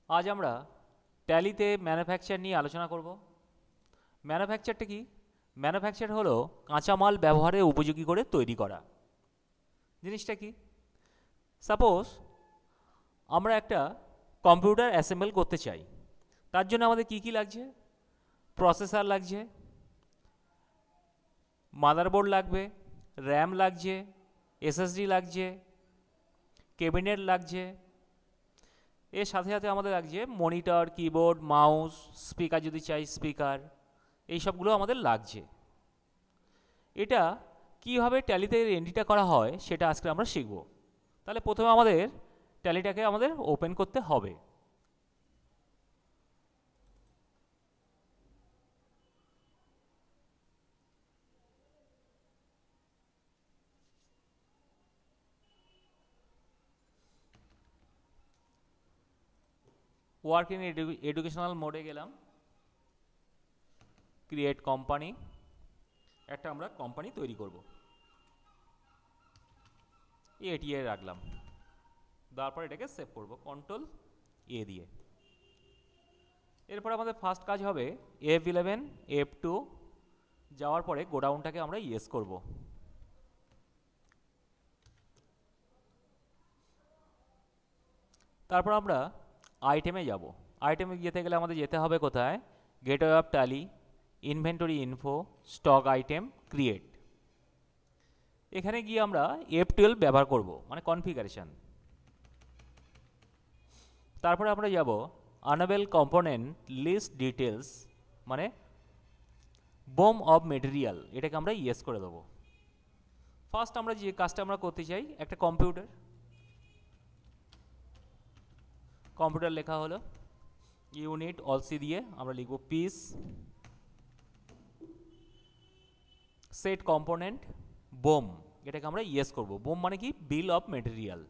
আজ আমরা ট্যালিতে ম্যানুফ্যাকচার নিয়ে আলোচনা করব। ম্যানুফ্যাকচারটা কি? ম্যানুফ্যাকচার হলো কাঁচামাল ব্যবহারের উপযোগী করে তৈরি করা। জিনিসটা কি? সাপোজ আমরা একটা কম্পিউটার অ্যাসেম্বল করতে চাই, তার জন্য আমাদের কি কি লাগছে? প্রসেসর লাগছে, মাদারবোর্ড লাগবে, র্যাম লাগছে, এসএসডি লাগছে, ক্যাবিনেট লাগছে, এর সাথে সাথে আমাদের লাগছে মনিটর, কিবোর্ড, মাউস, স্পিকার যদি চাই স্পিকার, এই সবগুলো আমাদের লাগছে। এটা কীভাবে ট্যালিতে এন্ট্রিটা করা হয় সেটা আজকে আমরা শিখব। তাহলে প্রথমে আমাদের ট্যালিটাকে ওপেন করতে হবে। ওয়ার্ক ইন এডুকেশনাল মোডে গেলাম, ক্রিয়েট কোম্পানি, একটা আমরা কোম্পানি তৈরি করব, এটিএ রাখলাম, তারপর এটাকে সেভ করব কন্ট্রোল এ দিয়ে। এরপর আমাদের ফার্স্ট কাজ হবে F11 F2 যাওয়ার পরে গোডাউনটাকে আমরা ইয়েস করব। তারপর আমরা আইটেমে যাব। আইটেমে যেতে গেলে আমাদের যেতে হবে কোথায়? Gateway of tally, inventory info, stock item, create. এখানে গিয়ে আমরা F12 ব্যবহার করব, মানে কনফিগারেশন। তারপরে আমরা যাব আনএবল কম্পোনেন্ট লিস্ট ডিটেলস, মানে বোম অফ মেটেরিয়াল, এটাকে আমরা ইয়েস করে দেবো। ফার্স্ট আমরা যে কাজটা আমরা করতে চাই, একটা কম্পিউটার লেখা হলো, ইউনিট অলসি দিয়ে আমরা লিখব পিস, সেট কম্পোনেন্ট বোম, এটাকে আমরা ইয়েস করব। বোম মানে কি? বিল of material.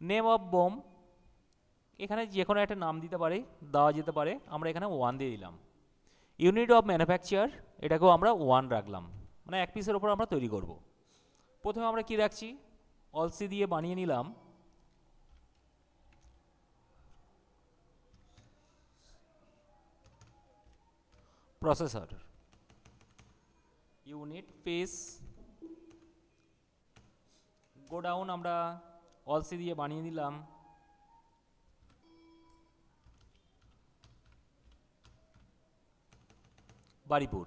Name of bomb, এখানে যে কোনো একটা নাম দিতে পারে, দেওয়া যেতে পারে, আমরা এখানে 1 দিয়ে দিলাম। ইউনিট অফ ম্যানুফ্যাকচার, এটাকেও আমরা 1 রাখলাম, মানে এক পিসের ওপর আমরা তৈরি করব। প্রথমে আমরা কি রাখছি? অলসি দিয়ে বানিয়ে নিলাম প্রসেসর, ইউনিট পিস। গোডাউন আমরা অলসি দিয়ে বানিয়ে নিলাম বারিপুর,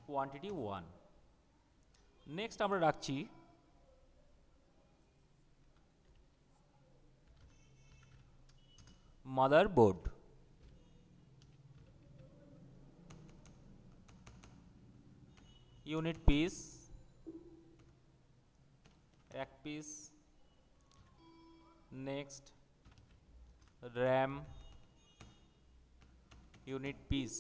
কোয়ান্টিটি 1। নেক্সট আমরা রাখছি motherboard, unit piece 1 piece. Next RAM, unit piece.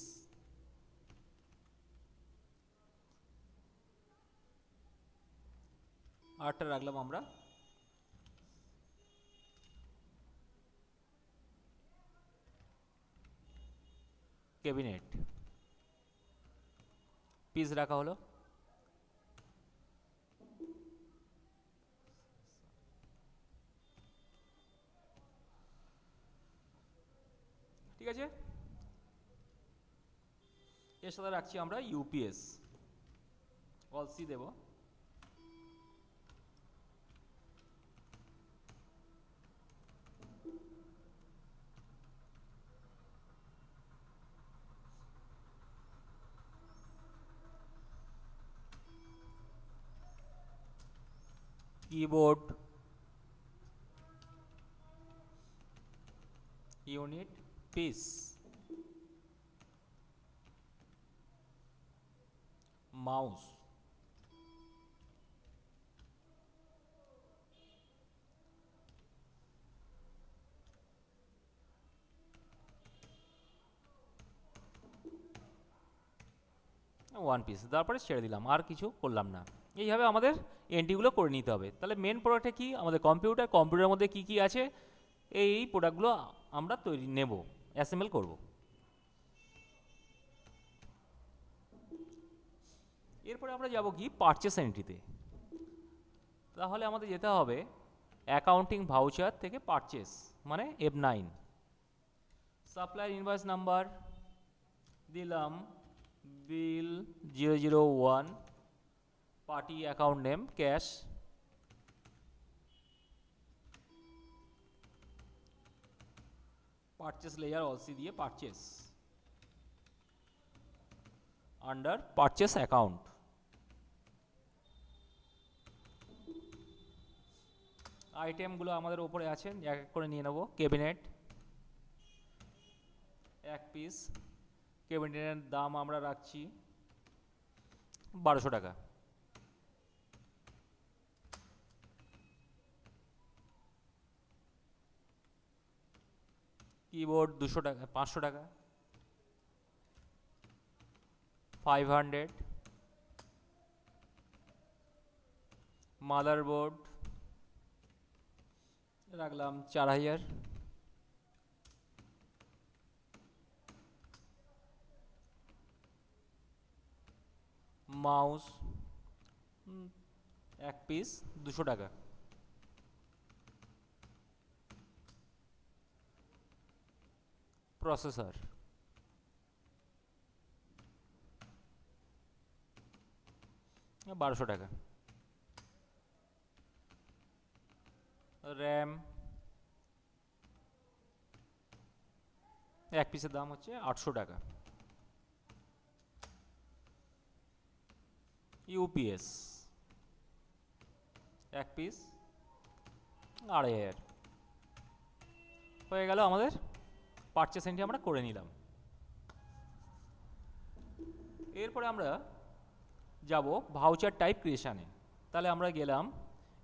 আরটা রাখলাম আমরা ক্যাবিনেট, পিস রাখা হলো। ঠিক আছে, এর সাথে রাখছি আমরা ইউপিএস, অলসি দেব, keyboard, unit piece, mouse, one piece. তারপরে ছেড়ে দিলাম, আর কিছু করলাম না। এইভাবে আমাদের এন্ট্রিগুলো করে নিতে হবে। তাহলে মেন প্রোডাক্টে কি? আমাদের কম্পিউটারের মধ্যে কি কি আছে, এই প্রোডাক্টগুলো আমরা তৈরি নেব, অ্যাসেম্বল করব। এরপরে আমরা যাব কি? পারচেস এন্ট্রিতে। তাহলে আমাদের যেতে হবে অ্যাকাউন্টিং ভাউচার থেকে পারচেস মানে F9। সাপ্লায়ার ইনভয়েস নাম্বার দিলাম bill 001, party account name cash, purchase লেয়ার অলসি দিয়ে পারচেস আন্ডার পারচেস অ্যাকাউন্ট। আইটেমগুলো আমাদের ওপরে আছে, এক এক করে নিয়ে নেব। ক্যাবিনেট 1 পিস, ক্যাবিনেটের দাম আমরা রাখছি 1200 টাকা। কিবোর্ড 200 টাকা, 500 টাকা, 500। মাদারবোর্ড রাখলাম 4000। মাউস 1 পিস 200 টাকা। প্রসেসর 1200 টাকা। র্যাম 1 পিসের দাম হচ্ছে 800 টাকা। UPS 1 piece 2500। হয়ে গেল আমাদের পারচেসিংটি আমরা করে নিলাম। এরপরে আমরা যাব ভাউচার টাইপ ক্রিয়েশানে। তাহলে আমরা গেলাম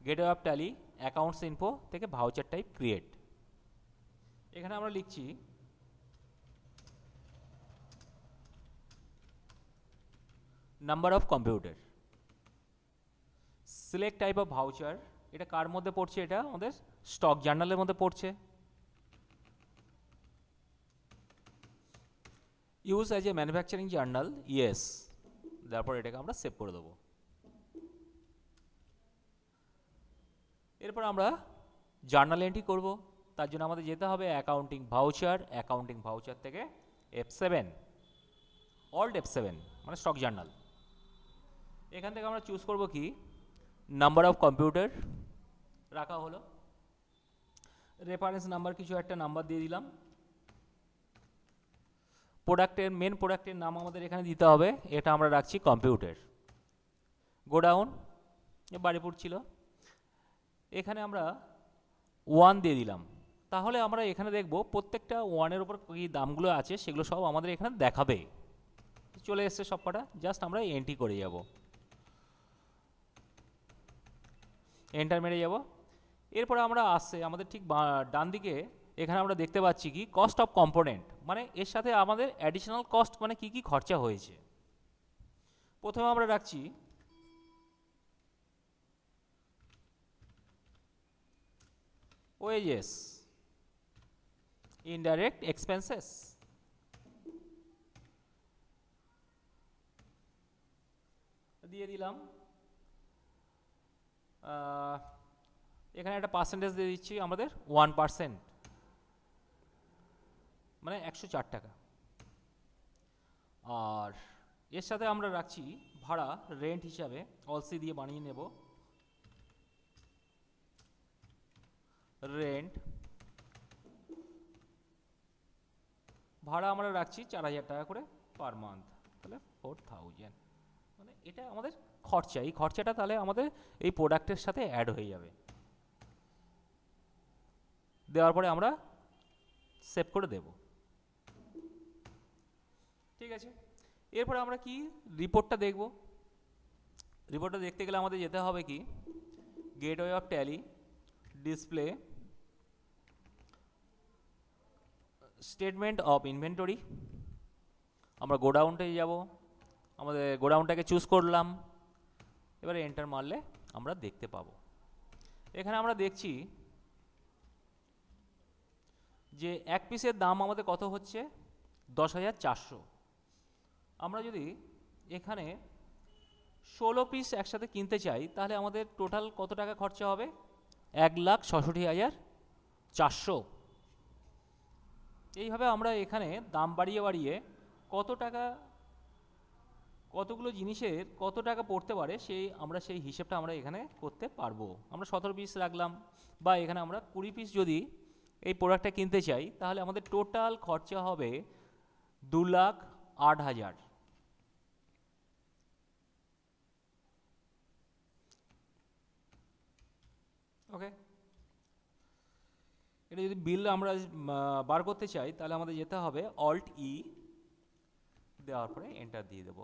gateway of tally accounts info থেকে ভাউচার টাইপ ক্রিয়েট। এখানে আমরা লিখছি number of computer, select type of voucher. এটা কার মধ্যে পড়ছে? এটা আমাদের স্টক জার্নালের মধ্যে পড়ছে। Use as a manufacturing journal, yes. তারপর এটাকে আমরা সেভ করে দেবো। এরপর আমরা জার্নাল এন্ট্রি করব। তার জন্য আমাদের যেতে হবে অ্যাকাউন্টিং ভাউচার, অ্যাকাউন্টিং ভাউচার থেকে F7, অল্ট F7 মানে স্টক জার্নাল। এখান থেকে আমরা চুজ করব কি নাম্বার অফ কম্পিউটার রাখা হলো, রেফারেন্স নাম্বার কিছু একটা নাম্বার দিয়ে দিলাম। প্রোডাক্টের মেন প্রোডাক্টের নাম আমাদের এখানে দিতে হবে, এটা আমরা রাখছি কম্পিউটার। গোডাউন বাড়িপুর ছিল, এখানে আমরা 1 দিয়ে দিলাম। তাহলে আমরা এখানে দেখব প্রত্যেকটা 1-এর উপর কী দামগুলো আছে সেগুলো সব আমাদের এখানে দেখাবে। চলে এসছে সব কটা, জাস্ট আমরা এন্ট্রি করে যাব, এন্টার মেরে যাব। এরপরে আমরা আসছে আমাদের ঠিক ডান দিকে এখানে আমরা দেখতে পাচ্ছি কি কস্ট অফ কম্পোনেন্ট, মানে এর সাথে আমাদের অ্যাডিশনাল কস্ট মানে কি কি খরচা হয়েছে। প্রথমে আমরা রাখছি ওয়েজেস, ইনডাইরেক্ট এক্সপেন্সেস, দিয়ে দিলাম। এখানে একটা পার্সেন্টেজ দিয়ে দিচ্ছি আমাদের 1%, মানে 104 টাকা। আর এর সাথে আমরা রাখছি ভাড়া রেন্ট হিসাবে, অলসি দিয়ে বানিয়ে নেব। রেন্ট ভাড়া আমরা রাখছি 4000 টাকা করে পার মান্থ, তাহলে 4000, মানে এটা আমাদের খরচা। এই খরচাটা তাহলে আমাদের এই প্রোডাক্টের সাথে অ্যাড হয়ে যাবে। দেওয়ার পরে আমরা সেভ করে দেব। ঠিক আছে, এরপরে আমরা কি রিপোর্টটা দেখব। রিপোর্টটা দেখতে গেলে আমাদের যেতে হবে কি gateway of tally, display, statement of inventory. আমরা গোডাউনটায় যাব, আমাদের গোডাউনটাকে চুজ করলাম, এবারে এন্টার মারলে আমরা দেখতে পাবো। এখানে আমরা দেখছি যে 1 পিসের দাম আমাদের কত হচ্ছে 10,400। আমরা যদি এখানে 16 পিস একসাথে কিনতে চাই তাহলে আমাদের টোটাল কত টাকা খরচা হবে 1,67,400। এইভাবে আমরা এখানে দাম বাড়িয়ে বাড়িয়ে কত টাকা, কতগুলো জিনিসের কত টাকা পড়তে পারে সেই হিসেবটা আমরা এখানে করতে পারবো। আমরা 17 পিস রাখলাম, বা এখানে আমরা 20 পিস যদি এই প্রোডাক্টটা কিনতে চাই, তাহলে আমাদের টোটাল খরচা হবে 2,08,000। ওকে, এটা যদি বিল আমরা বার করতে চাই, তাহলে আমাদের যেতে হবে Alt-E, দেওয়ার পরে এন্টার দিয়ে দেবো।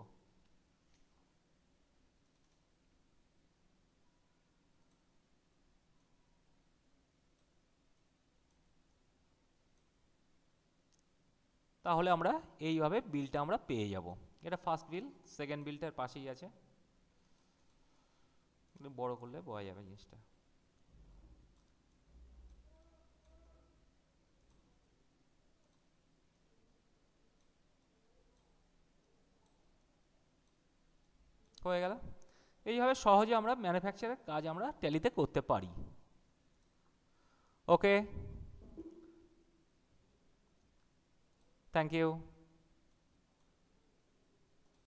তাহলে আমরা এইভাবে বিলটা আমরা পেয়ে যাব। এটা ফার্স্ট বিল, সেকেন্ড বিলটার পাশেই আছে, একটু বড় করলে বোঝা যাবে জিনিসটা। হয়ে গেল। এইভাবে সহজে আমরা ম্যানুফ্যাকচারের কাজ আমরা ট্যালিতে করতে পারি। ওকে, থ্যাংক ইউ।